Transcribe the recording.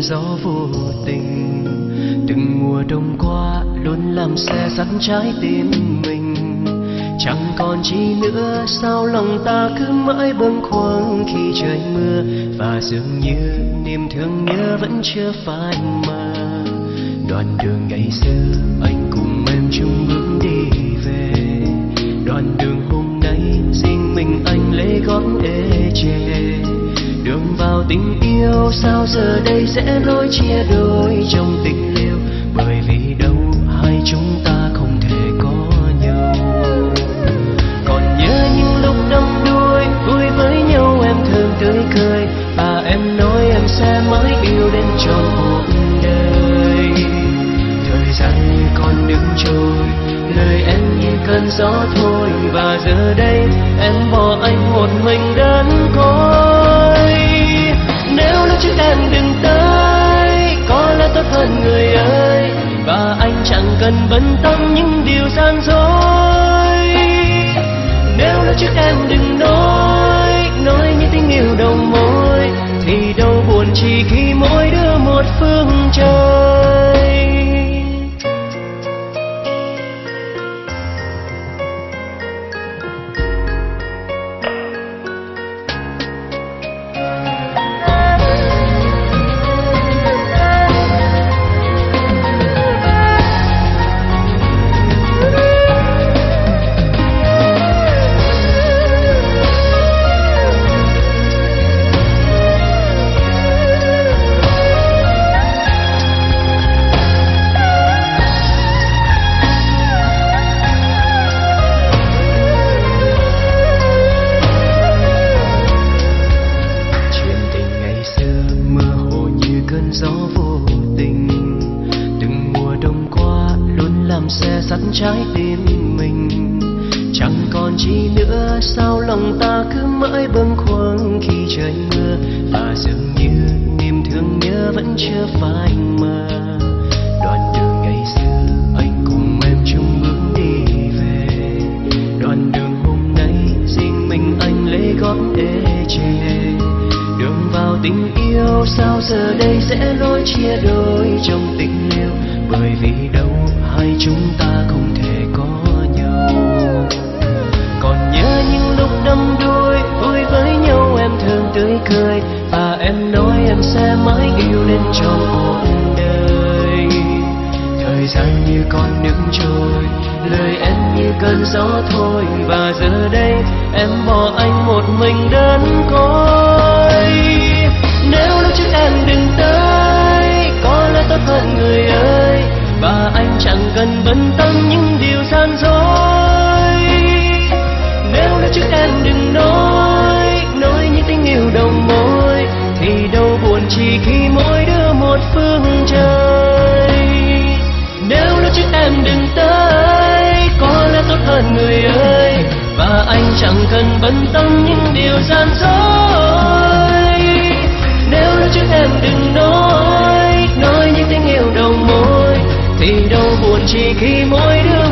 Gió vô tình từng mùa đông qua luôn làm xe dắt trái tim mình, chẳng còn chi nữa sao lòng ta cứ mãi bâng khuâng khi trời mưa, và dường như niềm thương nhớ vẫn chưa phai mờ. Đoạn đường ngày xưa anh cùng em chung bước đi về, đoạn đường hôm nay riêng mình anh lấy gót ê chề. Đường vào tình yêu sao giờ đây sẽ lối chia đôi trong tình liêu, bởi vì đâu hai chúng ta không thể có nhau. Còn nhớ những lúc đắm đuối vui với nhau, em thường tươi cười và em nói em sẽ mãi yêu đến trọn cuộc đời. Thời gian như con đứng trôi, lời em như cơn gió thôi, và giờ đây em bỏ anh một mình đơn côi. Nếu lúc trước em đừng tới, có lẽ tốt hơn người ơi, và anh chẳng cần bận tâm những điều gian dối. Nếu lúc trước em đừng nói những tình yêu đầu môi, thì đâu buồn chỉ khi mỗi đứa một phương trời. Gió vô tình từng mùa đông qua luôn làm xe dắt trái tim mình, chẳng còn chi nữa sao lòng ta cứ mãi bâng khuâng khi trời mưa, và dường như niềm thương nhớ vẫn chưa phai mờ. Đoạn đường ngày xưa anh cùng em chung bước đi về, đoạn đường hôm nay riêng mình anh lấy gót ê chề. Đường vào tình yêu sao giờ đây sẽ lối chia đôi trong tình liêu, bởi vì đâu hai chúng ta không thể có nhau. Còn nhớ những lúc đắm đuối vui với nhau, em thường tươi cười và em nói em sẽ mãi yêu đến trọn cuộc đời. Thời gian như con nước trôi, lời em như cơn gió thôi, và giờ đây em bỏ anh một mình đơn côi. Nếu lúc trước em đừng tới, có lẽ tốt hơn người ơi, và anh chẳng cần bận tâm những điều gian dối. Nếu lúc trước em đừng nói những tình yêu đầu môi, thì đâu buồn chỉ khi mỗi đứa một phương trời. Nếu lúc trước em đừng tới, có lẽ tốt hơn người ơi, và anh chẳng cần bận tâm những điều gian dối. Nếu lúc trước em đừng nói những tình yêu đầu môi, thì đâu buồn chỉ khi mỗi đứa